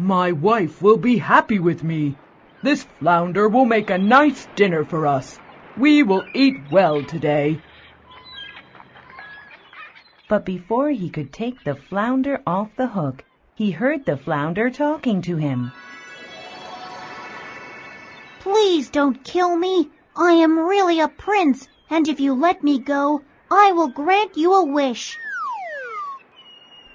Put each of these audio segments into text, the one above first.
My wife will be happy with me. This flounder will make a nice dinner for us. We will eat well today." But before he could take the flounder off the hook, he heard the flounder talking to him. "Please don't kill me. I am really a prince, and if you let me go, I will grant you a wish."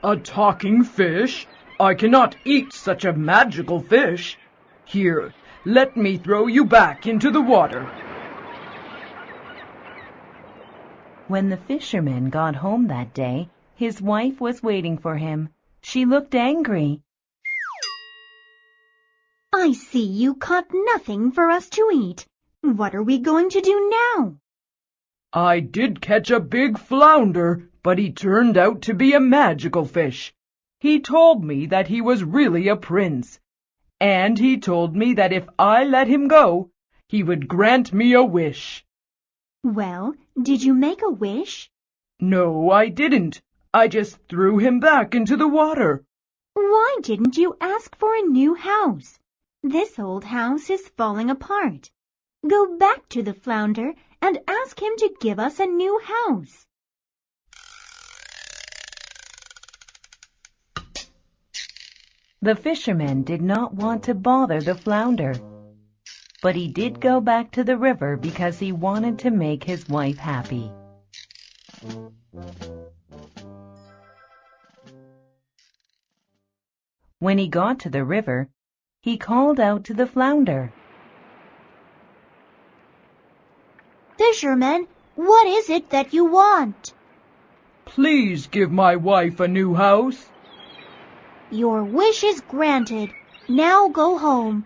"A talking fish? I cannot eat such a magical fish. Here, let me throw you back into the water." When the fisherman got home that day, his wife was waiting for him. She looked angry. "I see you caught nothing for us to eat. What are we going to do now?" "I did catch a big flounder, but he turned out to be a magical fish. He told me that he was really a prince, and he told me that if I let him go, he would grant me a wish." "Well, did you make a wish?" "No, I didn't. I just threw him back into the water." "Why didn't you ask for a new house? This old house is falling apart. Go back to the flounder and ask him to give us a new house." The fisherman did not want to bother the flounder, but he did go back to the river because he wanted to make his wife happy. When he got to the river, he called out to the flounder. "Fisherman, what is it that you want?" "Please give my wife a new house." "Your wish is granted. Now go home."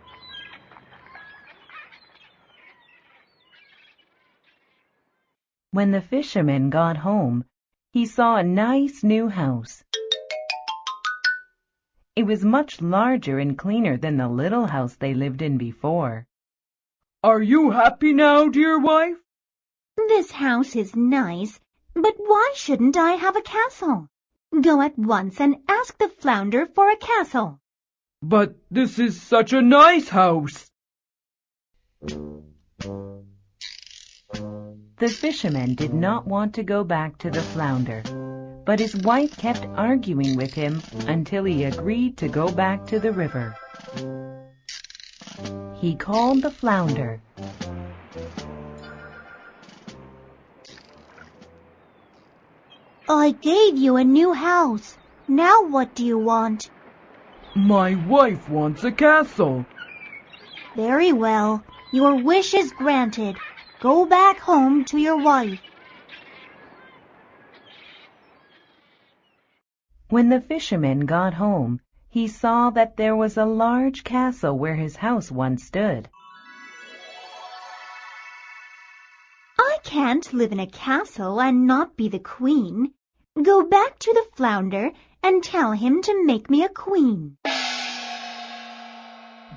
When the fisherman got home, he saw a nice new house. It was much larger and cleaner than the little house they lived in before. "Are you happy now, dear wife?" "This house is nice, but why shouldn't I have a castle? Go at once and ask the flounder for a castle." "But this is such a nice house." The fisherman did not want to go back to the flounder, but his wife kept arguing with him until he agreed to go back to the river. He called the flounder. "I gave you a new house. Now what do you want?" "My wife wants a castle." "Very well. Your wish is granted. Go back home to your wife." When the fisherman got home, he saw that there was a large castle where his house once stood. "I can't live in a castle and not be the queen. Go back to the flounder and tell him to make me a queen."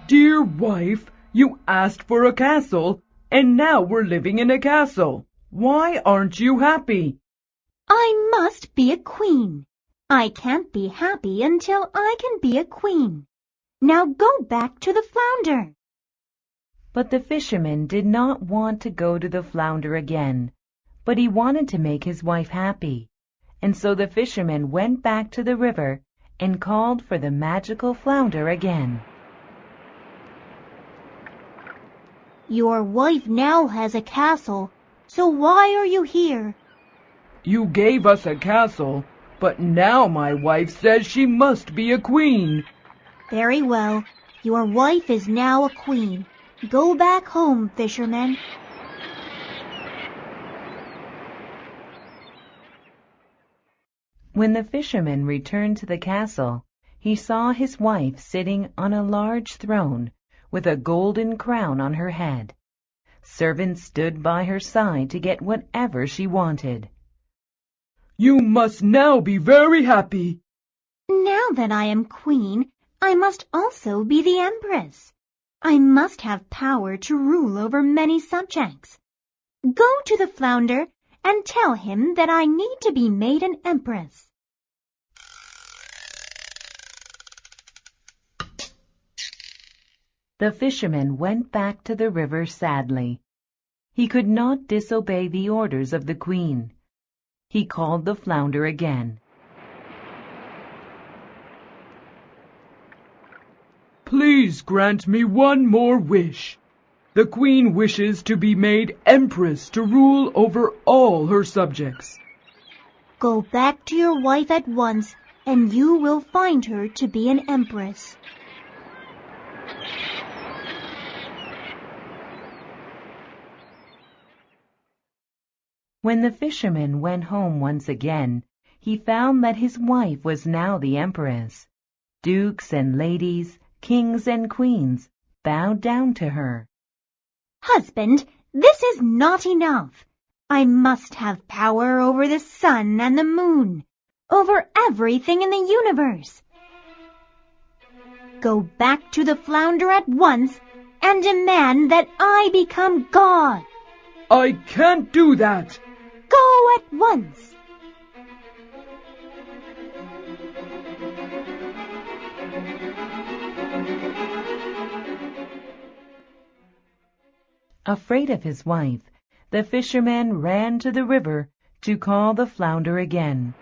"Dear wife, you asked for a castle, and now we're living in a castle. Why aren't you happy?" "I must be a queen. I can't be happy until I can be a queen. Now go back to the flounder." But the fisherman did not want to go to the flounder again, but he wanted to make his wife happy, and so the fisherman went back to the river and called for the magical flounder again. "Your wife now has a castle, so why are you here?" "You gave us a castle, but now my wife says she must be a queen." "Very well. Your wife is now a queen. Go back home, fisherman." When the fisherman returned to the castle, he saw his wife sitting on a large throne with a golden crown on her head. Servants stood by her side to get whatever she wanted. "You must now be very happy." "Now that I am queen, I must also be the empress. I must have power to rule over many subjects. Go to the flounder and tell him that I need to be made an empress." The fisherman went back to the river sadly. He could not disobey the orders of the queen. He called the flounder again. Please grant me one more wish. The queen wishes to be made empress to rule over all her subjects. Go back to your wife at once, and you will find her to be an empress. When the fisherman went home once again, he found that his wife was now the empress. Dukes and ladies, kings and queens bowed down to her. Husband, this is not enough. I must have power over the sun and the moon, over everything in the universe. Go back to the flounder at once and demand that I become God. I can't do that. Go at once. Afraid of his wife, the fisherman ran to the river to call the flounder again.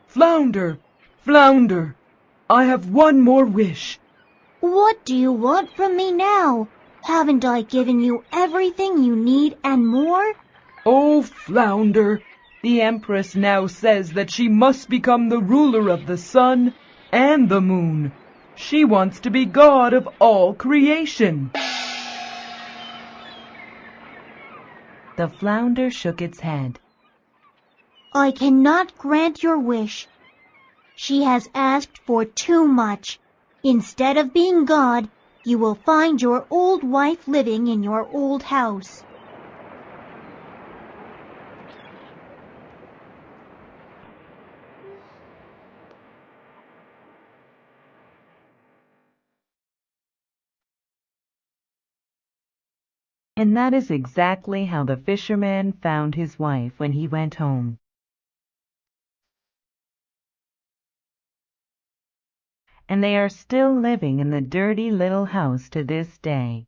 Flounder, flounder, I have one more wish. What do you want from me now? Haven't I given you everything you need and more? Oh, flounder, the empress now says that she must become the ruler of the sun and the moon. She wants to be God of all creation. The flounder shook its head. I cannot grant your wish. She has asked for too much. Instead of being God, you will find your old wife living in your old house. And that is exactly how the fisherman found his wife when he went home. And they are still living in the dirty little house to this day.